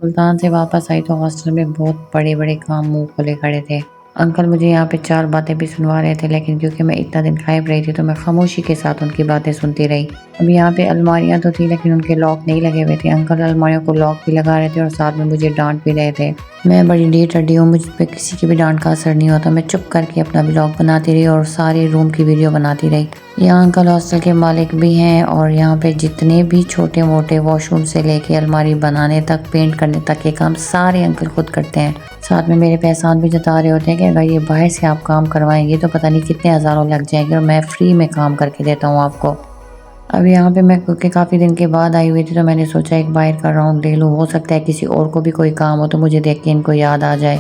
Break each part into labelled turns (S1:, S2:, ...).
S1: मुल्तान से वापस आई तो हॉस्टल में बहुत बड़े-बड़े काम मुँह खोले खड़े थे। अंकल मुझे यहाँ पे 4 बातें भी सुनवा रहे थे, लेकिन क्योंकि मैं इतना दिन गायब रही थी तो मैं खामोशी के साथ उनकी बातें सुनती रही। अब यहाँ पे अलमारियाँ तो थी, लेकिन उनके लॉक नहीं लगे हुए थे। अंकल अलमारियों को लॉक भी लगा रहे थे और साथ में मुझे डाँट भी रहे थे। मैं बड़ी ढीठ हड्डी हूँ, मुझ पे किसी की भी डाँट का असर नहीं होता। मैं चुप करके अपना व्लॉग बनाती रही और सारे रूम की वीडियो बनाती रही। यहाँ अंकल हॉस्टल के मालिक भी हैं और यहाँ पे जितने भी छोटे-मोटे वॉशरूम से लेके अलमारी बनाने तक, पेंट करने तक के काम सारे अंकल खुद करते हैं। साथ में मेरे पे एहसान भी जता रहे होते हैं कि अगर ये बाहर से आप काम करवाएंगे तो पता नहीं कितने हज़ारों लग जाएंगे और मैं फ्री में काम करके देता हूँ आपको। अब यहाँ पे मैं क्योंकि काफ़ी दिन के बाद आई हुई थी तो मैंने सोचा एक बाहर का राउंड ले लूँ। हो सकता है किसी और को भी कोई काम हो तो मुझे देख के इनको याद आ जाए।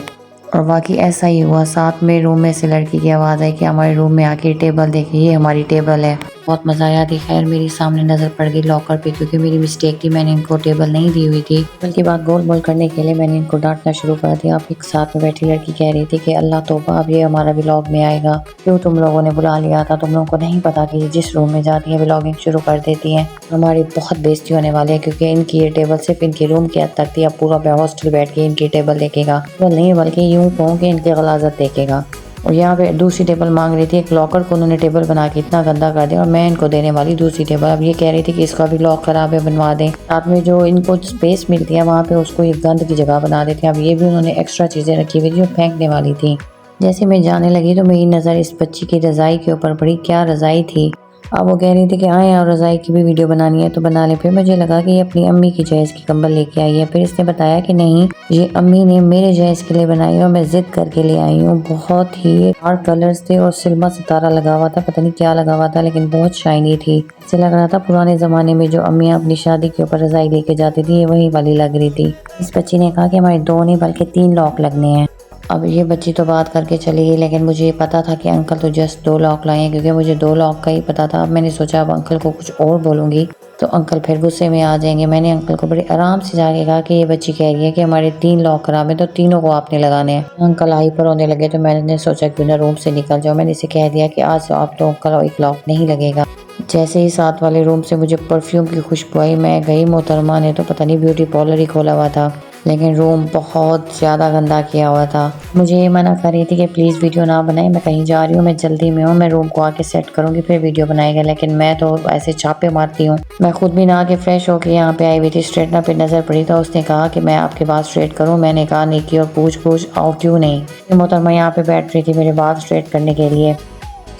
S1: और वाकई ऐसा ही हुआ। साथ में रूम में से लड़की की आवाज़ आई कि हमारे रूम में आके टेबल देखिए, ये हमारी टेबल है। बहुत मज़ा आया थी। खैर मेरी सामने नज़र पड़ गई लॉकर पे, क्योंकि मेरी मिस्टेक थी, मैंने इनको टेबल नहीं दी हुई थी। बल्कि बात गोल मोल करने के लिए मैंने इनको डांटना शुरू कर दिया। अब एक साथ में बैठी लड़की कह रही थी कि अल्लाह तौबा, अब ये हमारा व्लॉग में आएगा। क्यों तुम लोगों ने बुला लिया था? तुम लोगों को नहीं पता कि ये जिस रूम में जाती है व्लॉगिंग शुरू कर देती हैं। हमारी बहुत बेइज्जती होने वाली है, क्योंकि इनकी ये टेबल सिर्फ इनके रूम की हद तक थी। अब पूरा हॉस्टल बैठ के इनकी टेबल देखेगा। वो नहीं, बल्कि यूँ कहूँ कि इनकी गलाजत देखेगा। और यहाँ पे दूसरी टेबल मांग रही थी। एक लॉकर को उन्होंने टेबल बना के इतना गंदा कर दिया और मैं इनको देने वाली दूसरी टेबल। अब ये कह रही थी कि इसका भी लॉक खराब है, बनवा दें। साथ में जो इनको स्पेस मिलती है वहाँ पे उसको एक गंद की जगह बना देते हैं। अब ये भी उन्होंने एक्स्ट्रा चीज़ें रखी हुई थी जो फेंकने वाली थी। जैसे मैं जाने लगी तो मेरी नज़र इस बच्ची की रज़ाई के ऊपर पड़ी। क्या रज़ाई थी! अब वो कह रही थी कि हाँ यार, रज़ाई की भी वीडियो बनानी है तो बना ले। फिर मुझे लगा कि ये अपनी अम्मी की जहेज़ की कंबल लेके आई है। फिर इसने बताया कि नहीं, ये अम्मी ने मेरे जहेज़ के लिए बनाई है और मैं ज़िद करके ले आई हूँ। बहुत ही डार्क कलर्स थे और सिल्मा सितारा लगा हुआ था, पता नहीं क्या लगा हुआ था, लेकिन बहुत शाइनी थी। ऐसे लग रहा था पुराने ज़माने में जो अम्मियाँ अपनी शादी के ऊपर रज़ाई लेके जाती थी, ये वही वाली लग रही थी। इस बच्ची ने कहा कि हमारे 2 नहीं बल्कि 3 लॉक लगने हैं। अब ये बच्ची तो बात करके चली गई, लेकिन मुझे ये पता था कि अंकल तो जस्ट 2 लॉक लाए हैं, क्योंकि मुझे 2 लॉक का ही पता था। अब मैंने सोचा अब अंकल को कुछ और बोलूँगी तो अंकल फिर गुस्से में आ जाएंगे। मैंने अंकल को बड़े आराम से जाके कहा कि ये बच्ची कह रही है कि हमारे 3 लॉक खराब हैं तो तीनों को आपने लगाने हैं। अंकल हाइपर होने लगे तो मैंने सोचा क्यों ना रूम से निकल जाओ। मैंने इसे कह दिया कि आज से आप लोगों का एक लॉक नहीं लगेगा। जैसे ही साथ वाले रूम से मुझे परफ्यूम की खुशबू आई, मैं गई। मोहतरमा ने तो पता नहीं ब्यूटी पार्लर ही खोला हुआ था, लेकिन रूम बहुत ज़्यादा गंदा किया हुआ था। मुझे ये मना कर रही थी कि प्लीज़ वीडियो ना बनाए, मैं कहीं जा रही हूँ, मैं जल्दी में हूँ, मैं रूम को आके सेट करूँगी फिर वीडियो बनाएगा। लेकिन मैं तो ऐसे छापे मारती हूँ। मैं खुद भी नहा के फ्रेश होकर यहाँ पे आई हुई थी। स्ट्रेटनर पे नज़र पड़ी तो उसने कहा कि मैं आपके बाल स्ट्रेट करूँ। मैंने कहा निकी और पूछ आओ, क्यों नहीं। मोहतरमा यहाँ पे बैठ रही थी मेरे बाल स्ट्रेट करने के लिए।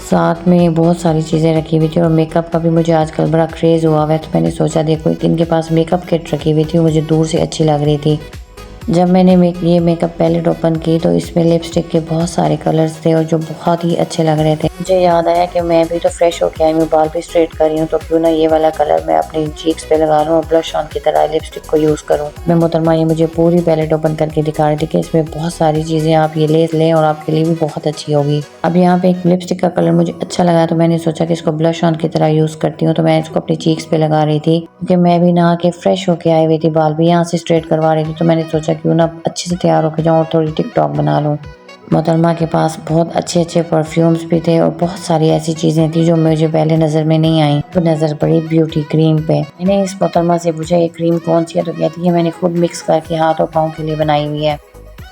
S1: साथ में बहुत सारी चीज़ें रखी हुई थी और मेकअप का भी मुझे आजकल बड़ा क्रेज़ हुआ हुआ है, तो मैंने सोचा देखो इनके पास मेकअप किट रखी हुई थी, मुझे दूर से अच्छी लग रही थी। जब मैंने ये मेकअप पैलेट ओपन की तो इसमें लिपस्टिक के बहुत सारे कलर्स थे और जो बहुत ही अच्छे लग रहे थे। मुझे याद आया कि मैं भी तो फ्रेश होके आई हूँ, बाल भी स्ट्रेट कर रही हूँ, तो क्यों ना ये वाला कलर मैं अपनी चीक्स पे लगा लूँ और ब्लश ऑन की तरह लिपस्टिक को यूज़ करूँ। मैं मोहतरमा ये मुझे पूरी पैलेट ओपन करके दिखा रही थी कि इसमें बहुत सारी चीज़ें, आप ये ले लें और आपके लिए भी बहुत अच्छी होगी। अब यहाँ पे एक लिपस्टिक का कलर मुझे अच्छा लगा तो मैंने सोचा कि इसको ब्लश ऑन की तरह यूज़ करती हूँ, तो मैं इसको अपनी चीक्स पे लगा रही थी, क्योंकि मैं भी नहा के फ्रेश होके आई हुई थी, बाल भी यहाँ से स्ट्रेट करवा रही थी, तो मैंने सोचा क्यों ना अच्छे से तैयार होकर जाऊँ और थोड़ी टिकटॉक बना लूँ। मोहतरमा के पास बहुत अच्छे अच्छे परफ्यूम्स भी थे और बहुत सारी ऐसी चीज़ें थी जो मुझे पहले नज़र में नहीं आई। तो नज़र पड़ी ब्यूटी क्रीम पे। मैंने इस मोहतरमा से पूछा ये क्रीम कौन सी है, तो कहती है मैंने खुद मिक्स करके हाथ और पाँव के लिए बनाई हुई है।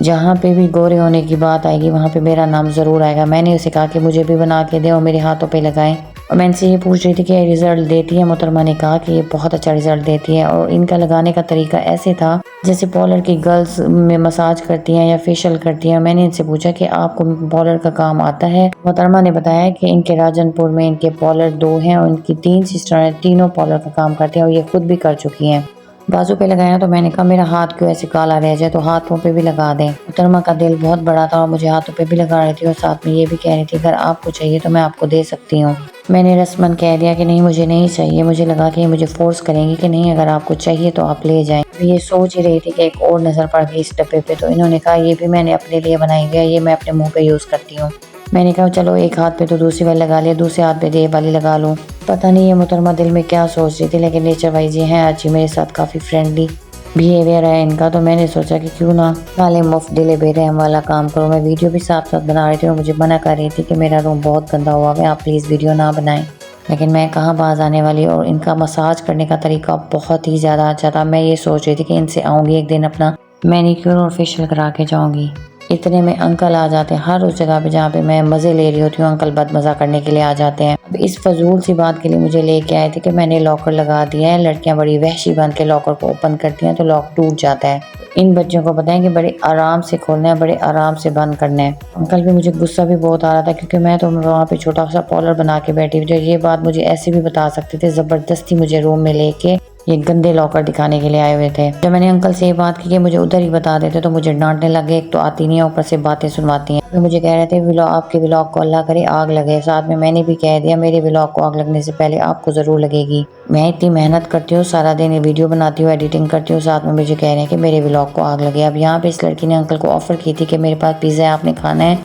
S1: जहाँ पे भी गोरे होने की बात आएगी वहाँ पे मेरा नाम ज़रूर आएगा। मैंने उसे कहा कि मुझे भी बना के दे और मेरे हाथों पे लगाएं। और मैं इनसे ये पूछ रही थी कि रिज़ल्ट देती है। मोहतरमा ने कहा कि ये बहुत अच्छा रिज़ल्ट देती है और इनका लगाने का तरीका ऐसे था जैसे पार्लर की गर्ल्स में मसाज करती हैं या फेशियल करती हैं। मैंने इनसे पूछा कि आपको पार्लर का काम आता है? मोहतरमा ने बताया कि इनके राजनपुर में इनके पार्लर 2 हैं और इनकी 3 सिस्टर हैं, तीनों पार्लर का काम करते हैं और ये खुद भी कर चुकी हैं। बाजू पे लगाया तो मैंने कहा मेरा हाथ क्यों ऐसे काला रह जाए, तो हाथों पे भी लगा दें। मोहतरमा का दिल बहुत बड़ा था और मुझे हाथों पे भी लगा रही थी और साथ में ये भी कह रही थी अगर आपको चाहिए तो मैं आपको दे सकती हूँ। मैंने रस्मन कह दिया कि नहीं मुझे नहीं चाहिए। मुझे लगा कि ये मुझे फोर्स करेंगी कि नहीं अगर आपको चाहिए तो आप ले जाएं। ये सोच ही रही थी कि एक और नज़र पड़ गई इस डब्बे पे, तो इन्होंने कहा ये भी मैंने अपने लिए बनाई हुई है, ये मैं अपने मुँह पे यूज़ करती हूँ। मैंने कहा चलो एक हाथ पे तो दूसरी वाली लगा लिया, दूसरे हाथ पे ये वाली लगा लूँ। पता नहीं ये मोहतरमा दिल में क्या सोच रही थी, लेकिन नेचर वाइज ये हैं आज मेरे साथ काफ़ी फ्रेंडली बिहेवियर है इनका, तो मैंने सोचा कि क्यों ना वाले मुफ्त दिले बेरहम वाला काम करूँ। मैं वीडियो भी साथ साथ बना रही थी और मुझे मना कर रही थी कि मेरा रूम बहुत गंदा हुआ है, आप प्लीज़ वीडियो ना बनाएं। लेकिन मैं कहाँ बाज आने वाली, और इनका मसाज करने का तरीका बहुत ही ज़्यादा अच्छा था। मैं ये सोच रही थी कि इनसे आऊँगी एक दिन अपना मैनीक्योर और फेशियल करा के जाऊँगी। इतने में अंकल आ जाते हैं, हर उस जगह पे जहाँ पे मैं मज़े ले रही होती हूँ अंकल बदमज़ा करने के लिए आ जाते हैं। अब इस फजूल सी बात के लिए मुझे लेके आए थे कि मैंने लॉकर लगा दिया है, लड़कियाँ बड़ी वहशी बन के लॉकर को ओपन करती हैं तो लॉक टूट जाता है। इन बच्चों को बताएं कि बड़े आराम से खोलना है, बड़े आराम से बंद करना है। अंकल भी, मुझे गुस्सा भी बहुत आ रहा था क्योंकि मैं तो वहाँ पे छोटा सा पॉलर बना के बैठी हुई थी। ये बात मुझे ऐसे भी बता सकते थे, ज़बरदस्ती मुझे रूम में लेके ये गंदे लॉकर दिखाने के लिए आए हुए थे। जब मैंने अंकल से ये बात की कि मुझे उधर ही बता देते तो मुझे डांटने लगे, एक तो आती नहीं है ऊपर से बातें सुनवाती हैं। तो मुझे कह रहे थे व्लॉग, आपके व्लॉग को अल्लाह करे आग लगे। साथ में मैंने भी कह दिया मेरे व्लॉग को आग लगने से पहले आपको ज़रूर लगेगी। मैं इतनी मेहनत करती हूँ, सारा दिन ये वीडियो बनाती हूँ, एडिटिंग करती हूँ, साथ में मुझे कह रहे हैं कि मेरे व्लॉग को आग लगे। अब यहाँ पे इस लड़की ने अंकल को ऑफर की थी कि मेरे पास पिज़्ज़ा है, आपने खाना है।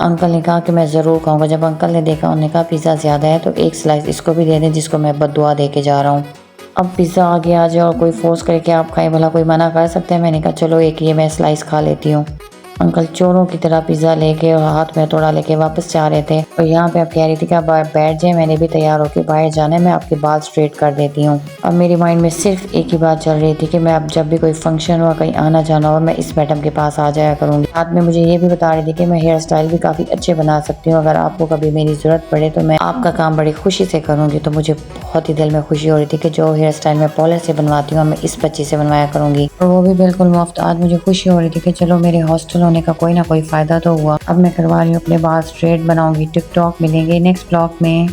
S1: अंकल ने कहा कि मैं ज़रूर खाऊंगा। जब अंकल ने देखा, उन्होंने कहा पिज़्ज़ा ज़्यादा है तो एक स्लाइस इसको भी दे दें जिसको मैं बद्दुआ दे के जा रहा हूँ। अब पिज़्ज़ा आ गया, आ जाए और कोई फोर्स करे कि आप खाएं, भला कोई मना कर सकते हैं। मैंने कहा चलो एक ये मैं स्लाइस खा लेती हूँ। अंकल चोरों की तरह पिज़्ज़ा लेके और हाथ में थोड़ा लेके वापस जा रहे थे, और यहाँ पे आप कह रही थी कि आप बैठ जाए, मैंने भी तैयार होकर बाहर जाना है, मैं आपके बाल स्ट्रेट कर देती हूँ। अब मेरे माइंड में सिर्फ एक ही बात चल रही थी कि मैं अब जब भी कोई फंक्शन हुआ, कहीं आना जाना हो, मैं इस मैडम के पास आ जाया करूँगी। साथ में मुझे ये भी बता रही थी कि मैं हेयर स्टाइल भी काफ़ी अच्छे बना सकती हूँ, अगर आपको कभी मेरी ज़रूरत पड़े तो मैं आपका काम बड़ी खुशी से करूँगी। तो मुझे बहुत ही दिल में खुशी हो रही थी कि जो हेयर स्टाइल मैं पॉलर से बनवाती हूँ मैं इस बच्ची से बनवाया करूँगी, और वो भी बिल्कुल मुफ्त। आज मुझे खुशी हो रही थी कि चलो मेरे हॉस्टल होने का कोई ना कोई फ़ायदा तो हुआ। अब मैं करवा रही हूँ अपने बाल स्ट्रेट, बनाऊंगी टिकटॉक। मिलेंगे नेक्स्ट ब्लॉग में।